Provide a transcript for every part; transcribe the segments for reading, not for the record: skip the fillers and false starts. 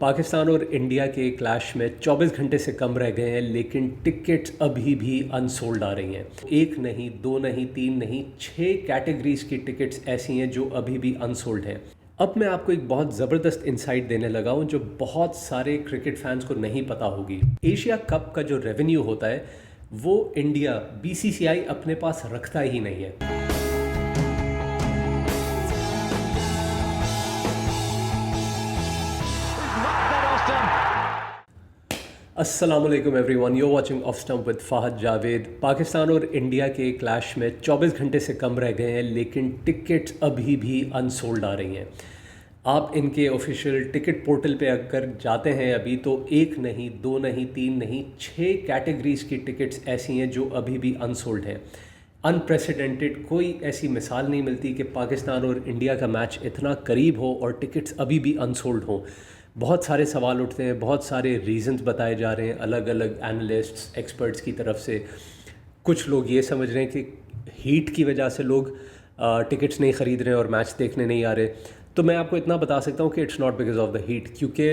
पाकिस्तान और इंडिया के क्लैश में 24 घंटे से कम रह गए हैं, लेकिन टिकट्स अभी भी अनसोल्ड आ रही हैं। एक नहीं, दो नहीं, तीन नहीं, 6 कैटेगरीज की टिकट्स ऐसी हैं जो अभी भी अनसोल्ड हैं। अब मैं आपको एक बहुत ज़बरदस्त इंसाइट देने लगा हूँ जो बहुत सारे क्रिकेट फैंस को नहीं पता होगी। एशिया कप का जो रेवेन्यू होता है वो इंडिया बीसीसीआई अपने पास रखता ही नहीं है। अस्सलाम वालेकुम everyone, you watching off stump with Fahd Javed. Pakistan और इंडिया के क्लैश में 24 घंटे से कम रह गए हैं, लेकिन टिकट्स अभी भी अनसोल्ड आ रही हैं। आप इनके ऑफिशियल टिकट पोर्टल पे अगर जाते हैं अभी तो एक नहीं, दो नहीं, तीन नहीं, 6 कैटेगरीज की टिकट्स ऐसी हैं जो अभी भी अनसोल्ड हैं। अनप्रेसिडेंटेड, कोई ऐसी मिसाल नहीं मिलती कि पाकिस्तान और इंडिया का मैच इतना करीब हो और टिकट्स अभी भी अनसोल्ड हों। बहुत सारे सवाल उठते हैं, बहुत सारे रीजंस बताए जा रहे हैं अलग अलग एनालिस्ट्स, एक्सपर्ट्स की तरफ से। कुछ लोग ये समझ रहे हैं कि हीट की वजह से लोग टिकट्स नहीं ख़रीद रहे और मैच देखने नहीं आ रहे। तो मैं आपको इतना बता सकता हूँ कि it's not because of the heat, क्योंकि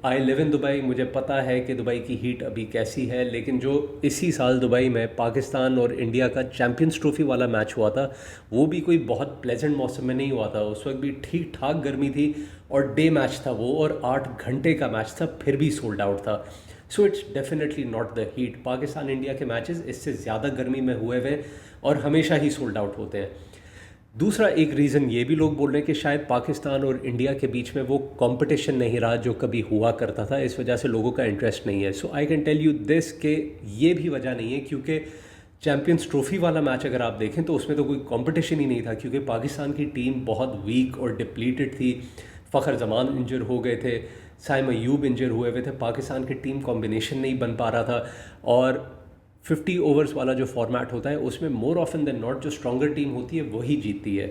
आई लिव इन दुबई, मुझे पता है कि दुबई की हीट अभी कैसी है। लेकिन जो इसी साल दुबई में पाकिस्तान और इंडिया का चैम्पियंस ट्रॉफी वाला मैच हुआ था वो भी कोई बहुत प्लेजेंट मौसम में नहीं हुआ था। उस वक्त भी ठीक ठाक गर्मी थी और डे मैच था वो, और 8 घंटे का मैच था, फिर भी सोल्ड आउट था। सो it's definitely not the heat. Pakistan India के मैचेस इससे ज़्यादा गर्मी में हुए हुए और हमेशा ही सोल्ड आउट होते हैं। दूसरा एक रीज़न ये भी लोग बोल रहे हैं कि शायद पाकिस्तान और इंडिया के बीच में वो कंपटीशन नहीं रहा जो कभी हुआ करता था, इस वजह से लोगों का इंटरेस्ट नहीं है। So I can tell you this कि ये भी वजह नहीं है, क्योंकि चैम्पियंस ट्रॉफी वाला मैच अगर आप देखें तो उसमें तो कोई कंपटीशन ही नहीं था, क्योंकि पाकिस्तान की टीम बहुत वीक और डिप्लीटेड थी। फ़खर जमान इंजर हो गए थे, साइम अयूब इंजर हुए थे, पाकिस्तान की टीम कॉम्बिनेशन नहीं बन पा रहा था। और 50 ओवर्स वाला जो फॉर्मेट होता है उसमें मोर ऑफन देन नॉट जो स्ट्रॉन्गर टीम होती है वही जीतती है।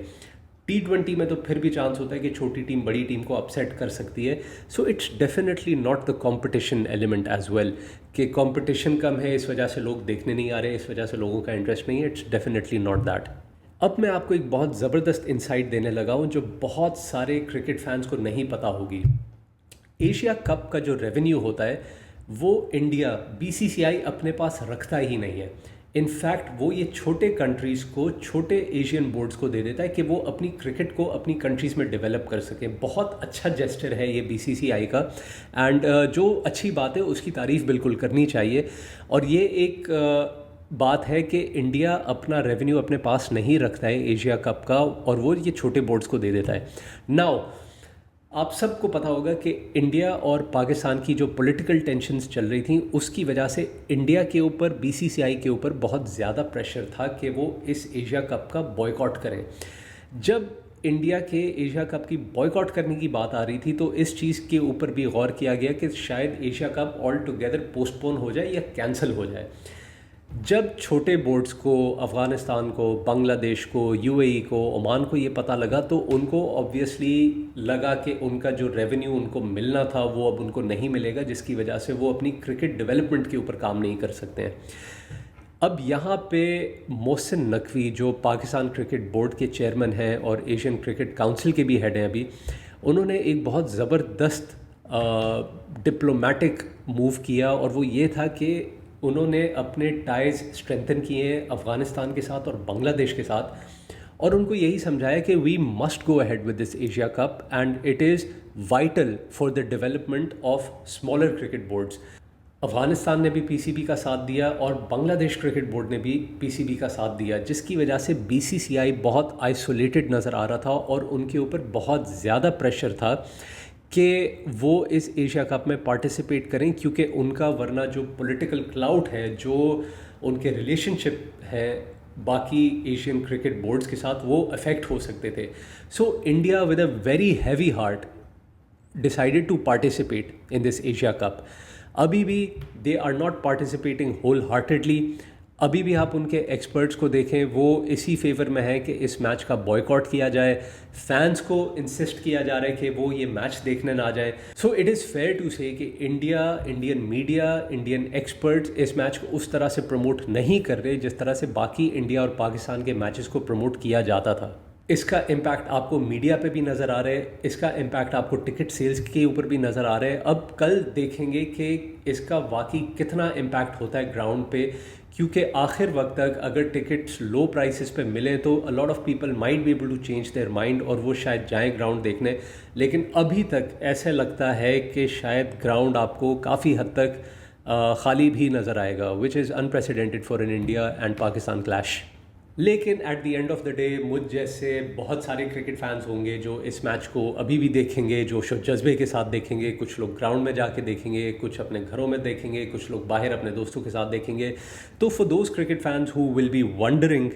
T20 में तो फिर भी चांस होता है कि छोटी टीम बड़ी टीम को अपसेट कर सकती है। So it's definitely not the competition element as well, कि कंपटीशन कम है इस वजह से लोग देखने नहीं आ रहे, इस वजह से लोगों का इंटरेस्ट नहीं है। It's definitely not that. अब मैं आपको एक बहुत ज़बरदस्त इंसाइट देने लगा हूँ जो बहुत सारे क्रिकेट फैंस को नहीं पता होगी। एशिया कप का जो रेवेन्यू होता है वो इंडिया बीसीसीआई अपने पास रखता ही नहीं है। इनफैक्ट वो ये छोटे कंट्रीज़ को, छोटे एशियन बोर्ड्स को दे देता है कि वो अपनी क्रिकेट को अपनी कंट्रीज़ में डेवलप कर सकें। बहुत अच्छा जेस्चर है ये बीसीसीआई का, एंड जो अच्छी बात है उसकी तारीफ़ बिल्कुल करनी चाहिए। और ये एक बात है कि इंडिया अपना रेवेन्यू अपने पास नहीं रखता है एशिया कप का, और वो ये छोटे बोर्ड्स को दे देता है। नाउ आप सबको पता होगा कि इंडिया और पाकिस्तान की जो पॉलिटिकल टेंशन्स चल रही थी उसकी वजह से इंडिया के ऊपर, बीसीसीआई के ऊपर बहुत ज़्यादा प्रेशर था कि वो इस एशिया कप का बॉयकॉट करें। जब इंडिया के एशिया कप की बॉयकॉट करने की बात आ रही थी तो इस चीज़ के ऊपर भी गौर किया गया कि शायद Asia cup all together postpone हो जाए या कैंसिल हो जाए। जब छोटे बोर्ड्स को, अफ़गानिस्तान को, बांग्लादेश को, यूएई को, ओमान को ये पता लगा तो उनको ऑब्वियसली लगा कि उनका जो रेवेन्यू उनको मिलना था वो अब उनको नहीं मिलेगा, जिसकी वजह से वो अपनी क्रिकेट डेवलपमेंट के ऊपर काम नहीं कर सकते हैं। अब यहाँ पे मोहसिन नकवी जो पाकिस्तान क्रिकेट बोर्ड के चेयरमैन हैं और एशियन क्रिकेट काउंसिल के भी हेड हैं अभी, उन्होंने एक बहुत ज़बरदस्त डिप्लोमेटिक मूव किया, और वो ये था कि उन्होंने अपने टाइज स्ट्रेंथन किए अफ़गानिस्तान के साथ और बांग्लादेश के साथ, और उनको यही समझाया कि we must go ahead with this Asia cup and it is vital for the development of smaller cricket boards. Afghanistan ने भी पीसीबी का साथ दिया और बांग्लादेश क्रिकेट बोर्ड ने भी पीसीबी का साथ दिया, जिसकी वजह से बीसीसीआई बहुत आइसोलेटेड नज़र आ रहा था और उनके ऊपर बहुत ज़्यादा प्रेशर था कि वो इस एशिया कप में पार्टिसिपेट करें, क्योंकि उनका वरना जो पॉलिटिकल क्लाउड है, जो उनके रिलेशनशिप है बाकी एशियन क्रिकेट बोर्ड्स के साथ, वो अफेक्ट हो सकते थे। So India with a very heavy heart decided to participate in this Asia cup. अभी भी they are not participating wholeheartedly. अभी भी आप उनके एक्सपर्ट्स को देखें, वो इसी फेवर में है कि इस मैच का बॉयकॉट किया जाए। फैंस को इंसिस्ट किया जा रहा है कि वो ये मैच देखने ना जाए। So it is fair to say कि India, Indian media, Indian experts इस मैच को उस तरह से प्रमोट नहीं कर रहे जिस तरह से बाकी इंडिया और पाकिस्तान के मैचेस को प्रमोट किया जाता था। इसका इम्पैक्ट आपको मीडिया पे भी नज़र आ रहा है, इसका इम्पैक्ट आपको टिकट सेल्स के ऊपर भी नज़र आ रहा है। अब कल देखेंगे कि इसका वाकई कितना इम्पैक्ट होता है ग्राउंड पे, क्योंकि आखिर वक्त तक अगर टिकट्स लो प्राइसेस पे मिलें तो a lot of people might be able to change their mind और वो शायद जाएं ग्राउंड देखने। लेकिन अभी तक ऐसा लगता है कि शायद ग्राउंड आपको काफ़ी हद तक खाली भी नज़र आएगा, which is unprecedented for an India and Pakistan clash. लेकिन at the end of the day मुझ जैसे बहुत सारे क्रिकेट फैंस होंगे जो इस मैच को अभी भी देखेंगे, जोश और जज्बे के साथ देखेंगे। कुछ लोग ग्राउंड में जाके देखेंगे, कुछ अपने घरों में देखेंगे, कुछ लोग बाहर अपने दोस्तों के साथ देखेंगे। तो for those cricket fans who will be wondering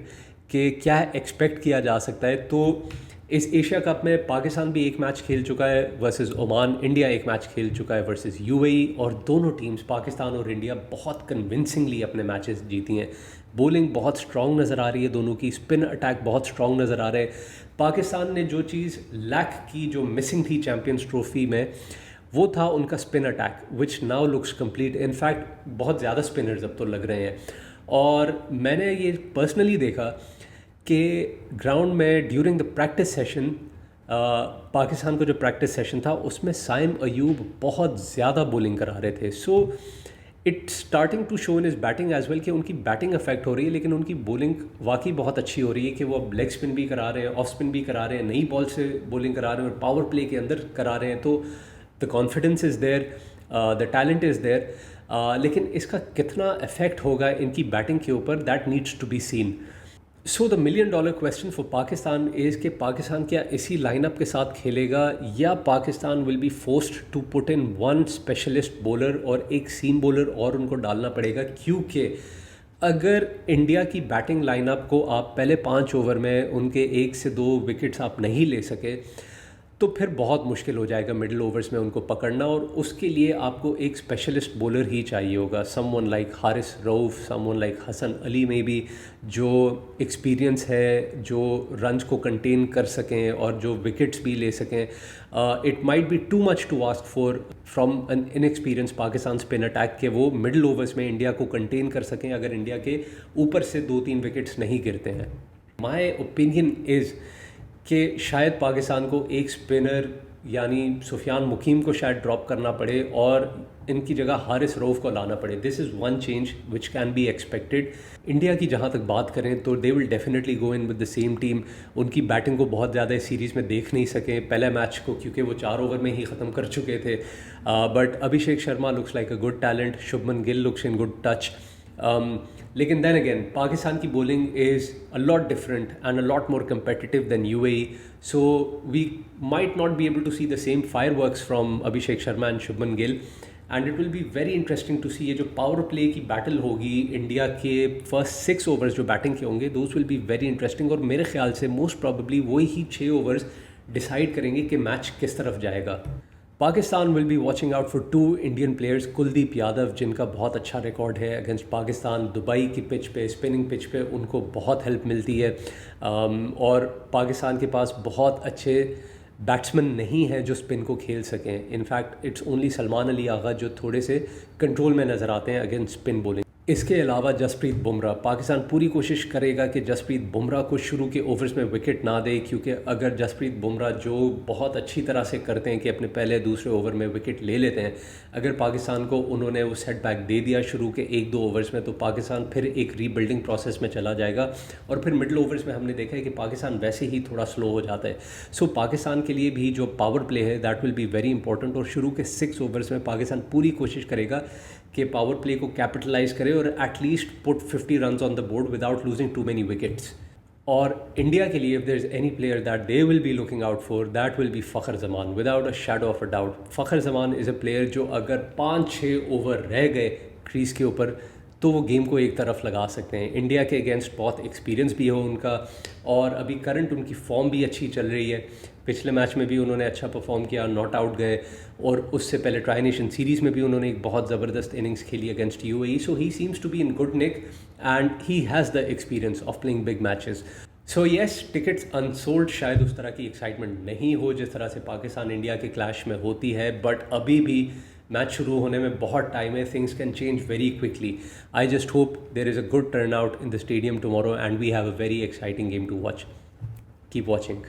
कि क्या एक्सपेक्ट किया जा सकता है, तो इस एशिया कप में पाकिस्तान भी एक मैच खेल चुका है वर्सेस ओमान, इंडिया एक मैच खेल चुका है वर्सेस यूएई, और दोनों टीम्स पाकिस्तान और इंडिया बहुत कन्विंसिंगली अपने मैचेस जीती हैं। बॉलिंग बहुत स्ट्रॉन्ग नज़र आ रही है दोनों की, स्पिन अटैक बहुत स्ट्रॉन्ग नज़र आ रहे हैं। पाकिस्तान ने जो चीज़ लैक की, जो मिसिंग थी चैम्पियंस ट्रॉफी में, वो था उनका spin attack, which now looks complete. In fact बहुत ज़्यादा स्पिनर्स अब तो लग रहे हैं, और मैंने ये पर्सनली देखा कि ग्राउंड में during the practice session, Pakistan का जो प्रैक्टिस सेशन था उसमें साइम अयूब बहुत ज़्यादा बॉलिंग करा रहे थे। So it's starting to show in is batting as well कि उनकी बैटिंग अफेक्ट हो रही है, लेकिन उनकी बॉलिंग वाकई बहुत अच्छी हो रही है कि वो अब लेग स्पिन भी करा रहे हैं, ऑफ स्पिन भी करा रहे हैं, नई बॉल से बॉलिंग करा रहे हैं और पावर प्ले के अंदर करा रहे हैं। तो the confidence is there, the talent is there, लेकिन इसका कितना इफेक्ट होगा इनकी बैटिंग के ऊपर, that needs to be seen. So the $1 million question for Pakistan is कि पाकिस्तान क्या इसी लाइनअप के साथ खेलेगा, या Pakistan will be forced to put in one specialist bowler और एक सीम बॉलर और उनको डालना पड़ेगा। क्योंकि अगर इंडिया की बैटिंग लाइनअप को आप पहले 5 ओवर में उनके 1 से 2 विकेट्स आप नहीं ले सके, तो फिर बहुत मुश्किल हो जाएगा मिडिल ओवर्स में उनको पकड़ना, और उसके लिए आपको एक स्पेशलिस्ट बॉलर ही चाहिए होगा, someone like Haris Rauf, someone like Hasan Ali में भी, जो एक्सपीरियंस है, जो रन्स को कंटेन कर सकें और जो विकेट्स भी ले सकें। It might be too much to ask for from an inexperience Pakistan spin attack के वो मिडिल ओवर्स में इंडिया को कंटेन कर सकें अगर इंडिया के ऊपर से 2-3 विकेट्स नहीं गिरते हैं। माई ओपिनियन इज़ कि शायद पाकिस्तान को एक स्पिनर यानी सुफियान मुकीम को शायद ड्रॉप करना पड़े और इनकी जगह हारिस रऊफ़ को लाना पड़े। This is one change which can be expected. India की जहाँ तक बात करें तो they will definitely go in with the same team. उनकी बैटिंग को बहुत ज़्यादा इस सीरीज़ में देख नहीं सके पहले मैच को, क्योंकि वो 4 ओवर में ही ख़त्म कर चुके थे। But Abhishek Sharma looks like a good talent, Shubman Gill looks in good touch. लेकिन then again पाकिस्तान की bowling is a lot different and a lot more competitive than UAE, so we might not be able to see the same fireworks from Abhishek Sharma and Shubman Gill, and it will be very interesting to see ये जो power play की battle होगी India के first 6 overs जो batting के होंगे, those will be very interesting, और मेरे ख्याल से most probably वही ही 6 overs डिसाइड करेंगे कि मैच किस तरफ जाएगा। Pakistan will be watching out for 2 Indian players, Kuldeep Yadav जिनका बहुत अच्छा रिकॉर्ड है अगेंस्ट पाकिस्तान, दुबई की पिच पे, स्पिनिंग पिच पे उनको बहुत हेल्प मिलती है, और पाकिस्तान के पास बहुत अच्छे बैट्समैन नहीं हैं जो स्पिन को खेल सकें। In fact it's only Salman Ali Agha जो थोड़े से कंट्रोल में नज़र आते हैं अगेंस्ट स्पिन बॉलिंग। इसके अलावा जसप्रीत बुमराह, पाकिस्तान पूरी कोशिश करेगा कि जसप्रीत बुमराह को शुरू के ओवर्स में विकेट ना दे, क्योंकि अगर जसप्रीत बुमराह जो बहुत अच्छी तरह से करते हैं कि अपने पहले दूसरे ओवर में विकेट ले लेते हैं, अगर पाकिस्तान को उन्होंने वो सेटबैक दे दिया शुरू के 1-2 ओवर्स में, तो पाकिस्तान फिर एक रीबिल्डिंग प्रोसेस में चला जाएगा, और फिर मिडल ओवर्स में हमने देखा है कि पाकिस्तान वैसे ही थोड़ा स्लो हो जाता है। सो पाकिस्तान के लिए भी जो पावर प्ले है that will be very important, और शुरू के 6 ओवर्स में पाकिस्तान पूरी कोशिश करेगा कि पावर प्ले को कैपिटलाइज करे और at least put 50 runs on the board without losing too many wickets. और इंडिया के लिए if there is any player that they will be looking out for, that will be Fakhar Zaman, without a shadow of a doubt. Fakhar Zaman is a player जो अगर 5-6 over रह गए crease के ऊपर तो वो गेम को एक तरफ लगा सकते हैं। इंडिया के अगेंस्ट बहुत एक्सपीरियंस भी हो उनका, और अभी करंट उनकी फॉर्म भी अच्छी चल रही है। पिछले मैच में भी उन्होंने अच्छा परफॉर्म किया, नॉट आउट गए, और उससे पहले ट्राई नेशन सीरीज़ में भी उन्होंने एक बहुत ज़बरदस्त इनिंग्स खेली against UAE. So he seems to be in good nick and he has the experience of playing big matches. So yes, tickets unsold शायद उस तरह की एक्साइटमेंट नहीं हो जिस तरह से पाकिस्तान इंडिया के क्लैश में होती है, बट अभी भी मैच शुरू होने में बहुत टाइम है, things can change very quickly. I just hope there is a good turn out in the stadium tomorrow and we have a very exciting game to watch. Keep watching.